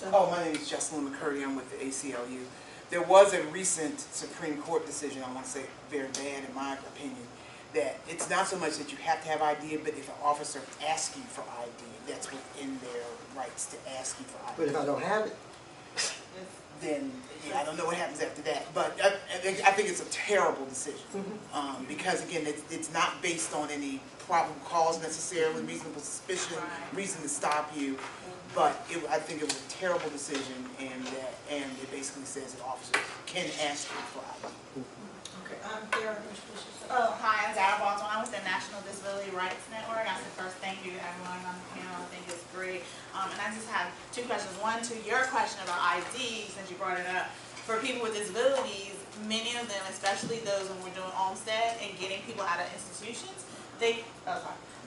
Oh, my name is Jocelyn McCurdy. I'm with the ACLU. There was a recent Supreme Court decision, I want to say very bad in my opinion, that it's not so much that you have to have ID, but if an officer asks you for ID, that's within their rights to ask you for ID. But if I don't have it? Then yeah, I don't know what happens after that. But I think it's a terrible decision because again, it's not based on any probable cause necessarily, reasonable suspicion, reason to stop you. But I think it was a terrible decision, and it basically says that officers can ask you for ID. Okay. Hi, I'm Dara Baldwin. I'm with the National Disability Rights Network. I said first, thank you to everyone on the panel. I think it's great. And I just have two questions. One, to your question about ID, since you brought it up. For people with disabilities, many of them, especially those when we're doing Olmstead and getting people out of institutions, they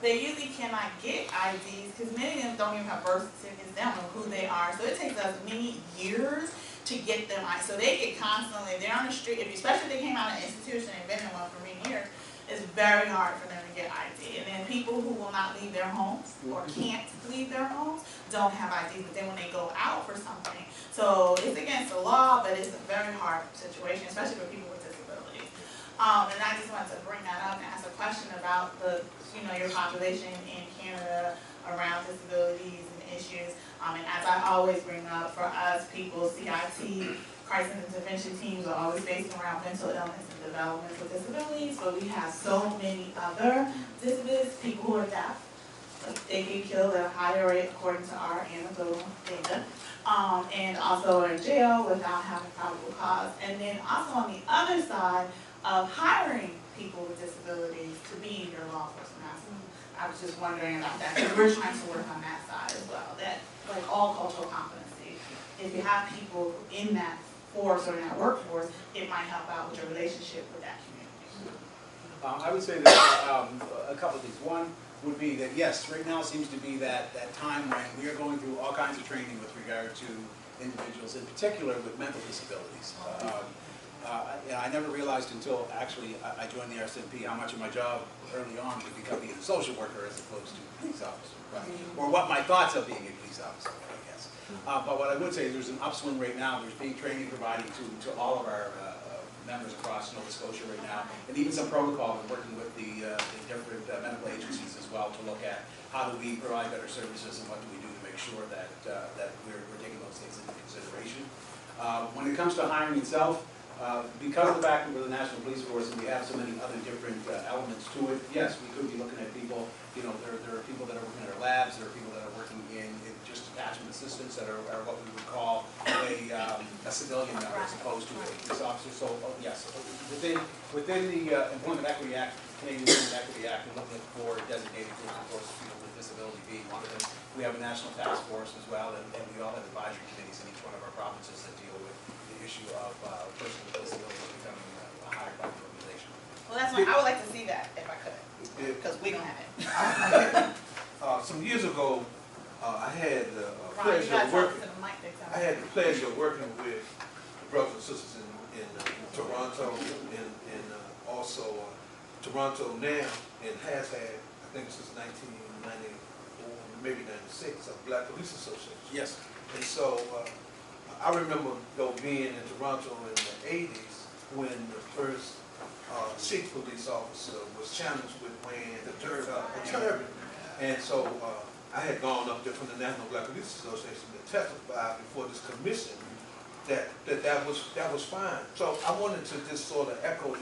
usually cannot get IDs because many of them don't even have birth certificates. They don't know who they are. So it takes us many years to get them out. So they get constantly, they're on the street, especially if they came out of an institution and been in one for many years, it's very hard for them to get ID. And then people who will not leave their homes or can't leave their homes don't have IDs, but then when they go out for something. So it's against the law, but it's a very hard situation, especially for people with disabilities. And I just wanted to bring that up and ask a question about your population in Canada around disabilities and issues. And as I always bring up, for us people, CIT, crisis intervention teams are always based around mental illness and developmental disabilities, but we have so many other disabilities, people who are deaf. They get killed at a higher rate according to our anecdotal data. And also are in jail without having probable cause. And then also on the other side of hiring people with disabilities to be in your law enforcement. I was just wondering about that, because we're trying to work on that side as well. That, like all cultural competency, if you have people in that force or in that workforce, it might help out with your relationship with that community. I would say that a couple of things. One would be that yes, right now seems to be that time when we are going through all kinds of training with regard to individuals, in particular with mental disabilities. I never realized until actually I joined the RCMP how much of my job early on would become being a social worker as opposed to a police officer, right? Or what my thoughts of being a police officer, I guess. But what I would say is there's an upswing right now. There's being training provided to all of our members across Nova Scotia right now, and even some protocol and working with the different medical agencies as well to look at how do we provide better services and what do we do to make sure that we're taking those things into consideration. When it comes to hiring itself, because of the fact that we're the National Police Force and we have so many other different elements to it, yes, we could be looking at people, there are people that are working at our labs, there are people that are working in just attachment assistants that are what we would call a civilian member as opposed to a police officer. So yes, within the Employment Equity Act, Canadian Employment Equity Act, we're looking for designated groups, of course, people with disability being one of them. We have a national task force as well, and we all have advisory committees in each one of our provinces that deal with the issue of persons with disabilities becoming hired by the organization. Well, that's why I would like to see that if I could, because we don't have it. Some years ago, I had the pleasure of working. I had the pleasure of working with the brothers and sisters in Toronto, and also Toronto now, and has had, I think since 1994, maybe 96, a Black Police Association. Yes. And so I remember though being in Toronto in the 80s when the first Sikh police officer was challenged with wearing a turban. And so I had gone up there from the National Black Police Association to testify before this commission that was fine. So I wanted to just sort of echo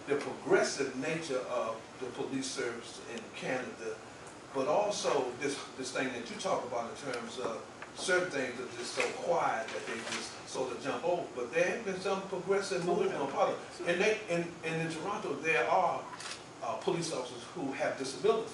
the progressive nature of the police service in Canada, but also this thing that you talk about in terms of certain things are just so quiet that they just sort of jump over. But there have been some progressive movement on part of it. And in Toronto, there are police officers who have disabilities,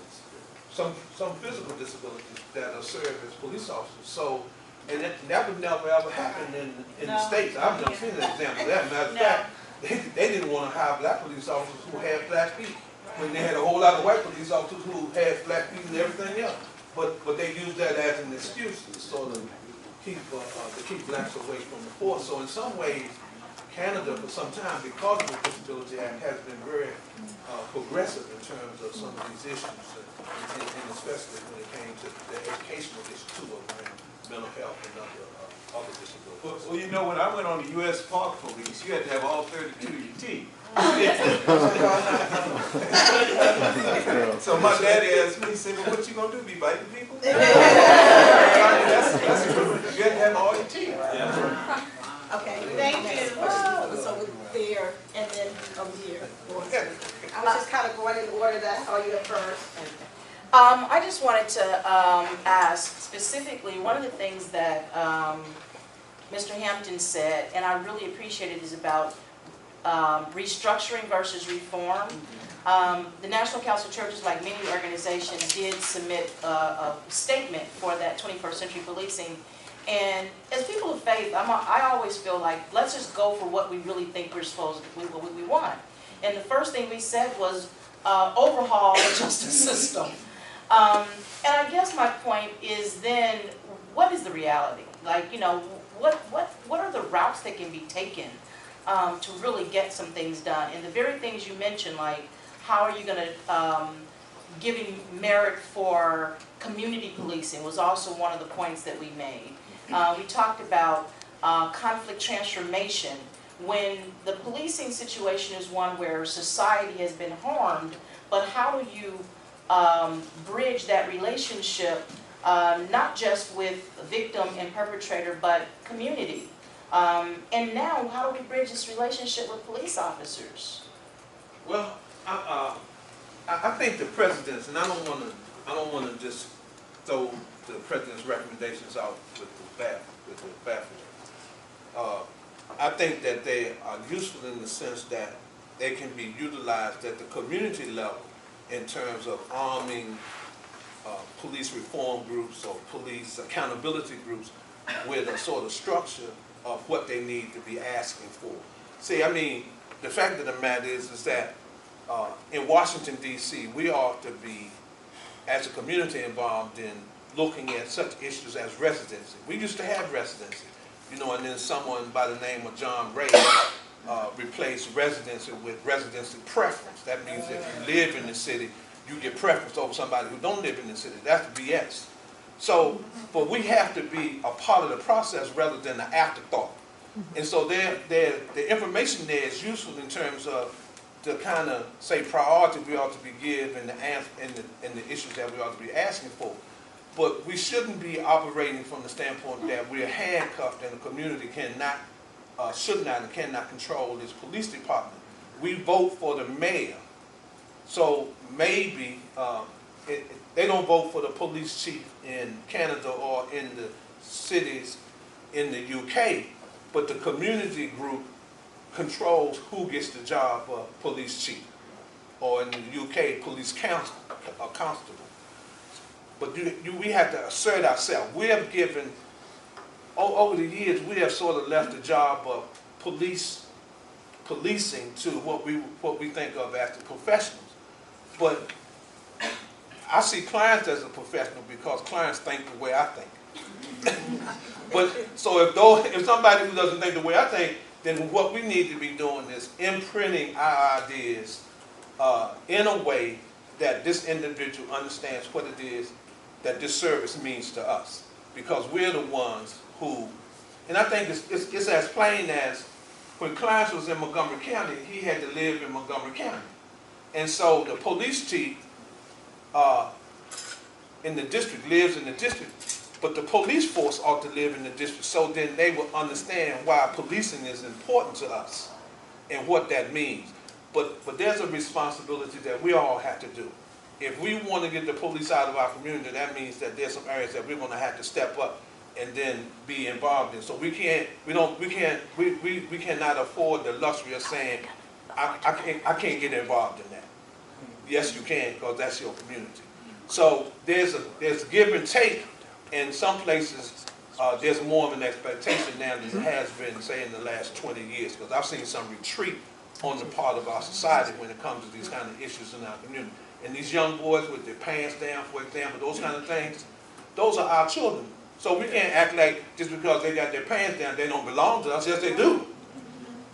some physical disabilities that are served as police officers. So, and that would never ever happen in the States. I've never seen an example of that. Matter of fact, they didn't want to hire black police officers who had black feet, when they had a whole lot of white police officers who had black feet and everything else. But they used that as an excuse to sort of keep blacks away from the force. So in some ways, Canada for some time, because of the Disability Act, has been very progressive in terms of some of these issues, and especially when it came to the educational issue too, around mental health and other Well, you know, when I went on the U.S. Park Police, you had to have all 32 of your teeth. So my daddy asked me, he said, well, what you gonna do, be biting people? You had to have all your teeth. Okay. Thank you. So there, and then over here. I was just kind of going in order that I saw you at first. I just wanted to ask specifically, one of the things that Mr. Hampton said, and I really appreciated, is about restructuring versus reform. The National Council of Churches, like many organizations, did submit a statement for that 21st century policing. And as people of faith, I always feel like, let's just go for what we really think we're supposed to, what we want. And the first thing we said was overhaul the justice system. And I guess my point is then, what is the reality? Like, you know, what are the routes that can be taken to really get some things done? And the very things you mentioned, like, how are you going to, giving merit for community policing was also one of the points that we made. We talked about conflict transformation. When the policing situation is one where society has been harmed, but how do you bridge that relationship, not just with victim and perpetrator, but community? And now, how do we bridge this relationship with police officers? Well, I think the president's, and I don't want to just throw the president's recommendations out with the baffle. I think that they are useful in the sense that they can be utilized at the community level in terms of arming police reform groups or police accountability groups with a sort of structure of what they need to be asking for. See, I mean, the fact of the matter is that in Washington, D.C., we ought to be, as a community, involved in looking at such issues as residency. We used to have residency, you know, and then someone by the name of John Ray replaced residency with residency preference. That means if you live in the city, you get preference over somebody who don't live in the city. That's BS. So, but we have to be a part of the process rather than the afterthought. And so the information there is useful in terms of the kind of, say, priority we ought to be given and the issues that we ought to be asking for. But we shouldn't be operating from the standpoint that we're handcuffed and the community cannot, should not and cannot control this police department. We vote for the mayor. So maybe they don't vote for the police chief in Canada or in the cities in the UK, but the community group controls who gets the job of police chief, or in the UK, police council, or constable. But we have to assert ourselves. We have given, over the years, we have sort of left the job of policing to what we think of as the professionals. But I see clients as a professional because clients think the way I think. But so if somebody who doesn't think the way I think, then what we need to be doing is imprinting our ideas in a way that this individual understands what it is that this service means to us. Because we're the ones who, and I think it's as plain as when Clarence was in Montgomery County, he had to live in Montgomery County. And so the police chief in the district lives in the district, but the police force ought to live in the district, so then they will understand why policing is important to us and what that means. But there's a responsibility that we all have to do. If we want to get the police out of our community, that means that there's some areas that we're going to have to step up and then be involved in. So we cannot afford the luxury of saying, I can't get involved in that. Yes, you can, because that's your community. So there's give and take. In some places, there's more of an expectation now than there has been, say, in the last 20 years, because I've seen some retreat on the part of our society when it comes to these kind of issues in our community. And these young boys with their pants down, for example, those kind of things, those are our children. So we can't act like just because they got their pants down, they don't belong to us. Yes, they do.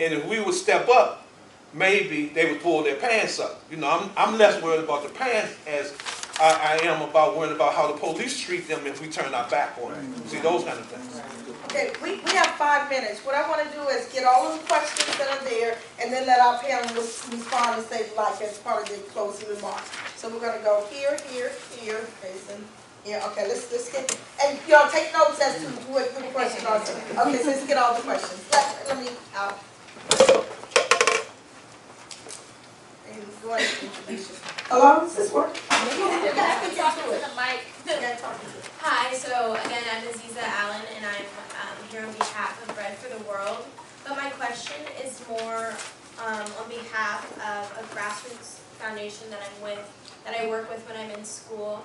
And if we would step up, maybe they would pull their pants up. You know, I'm less worried about the pants as I am about worrying about how the police treat them if we turn our back on them. See, those kind of things. Okay, we have 5 minutes. What I want to do is get all of the questions that are there and then let our panelists respond and say like as part of their closing remarks. So we're going to go here, here, here, Jason. Yeah, okay, let's get, and y'all take notes as to what the questions are. Okay, so let's get all the questions. Let me out. And go ahead and introduce yourself. Hello, is this work? You guys can talk to it. The mic. You gotta talk to it. Hi, so again, I'm Aziza Allen, and I'm here on behalf of Bread for the World. But my question is more on behalf of a grassroots foundation that I work with when I'm in school.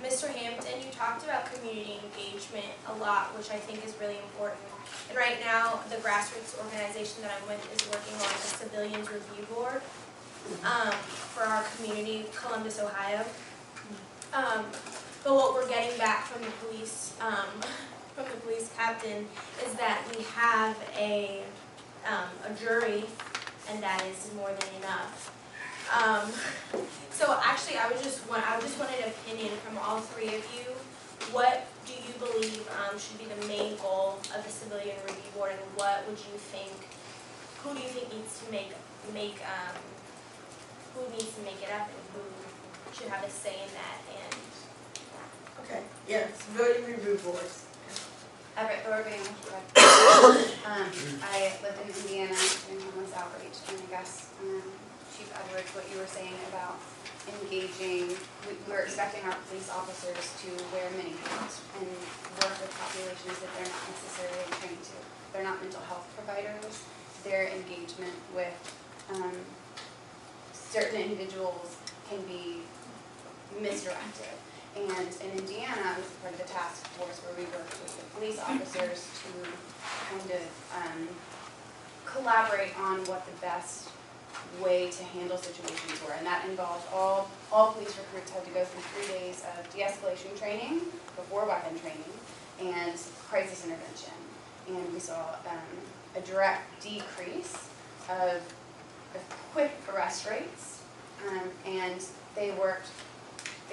Mr. Hampton, you talked about community engagement a lot, which I think is really important. And right now, the grassroots organization that I'm with is working on a civilians review board for our community, Columbus, Ohio. But what we're getting back from the police captain is that we have a jury, and that is more than enough. So actually, I just wanted an opinion from all three of you. What do you believe should be the main goal of the civilian review board, and what would you think? Who do you think needs to make it up, and who should have a say in that? And Okay, yes, civilian review boards. Everett Thorby, I lived in Indiana doing homeless outreach, and I guess, Chief Edwards, what you were saying about engaging, we're expecting our police officers to wear mini-coats and work with populations that they're not necessarily trained to. They're not mental health providers. Their engagement with certain individuals can be misdirected. And in Indiana, I was part of the task force where we worked with the police officers to kind of collaborate on what the best way to handle situations were. And that involved all police recruits had to go through 3 days of de-escalation training, before weapon training, and crisis intervention. And we saw a direct decrease of quick arrest rates, and they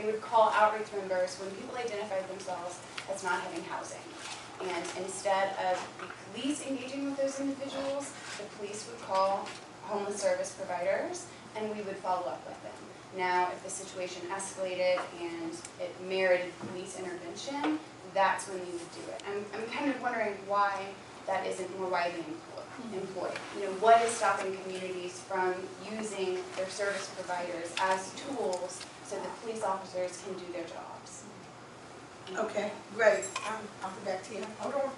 would call outreach members when people identified themselves as not having housing. And instead of the police engaging with those individuals, the police would call homeless service providers, and we would follow up with them. Now, if the situation escalated and it merited police intervention, that's when you would do it. I'm kind of wondering why that isn't more widely employed. You know, what is stopping communities from using their service providers as tools so that police officers can do their jobs? Okay, great. I'll go back to you. Hold on.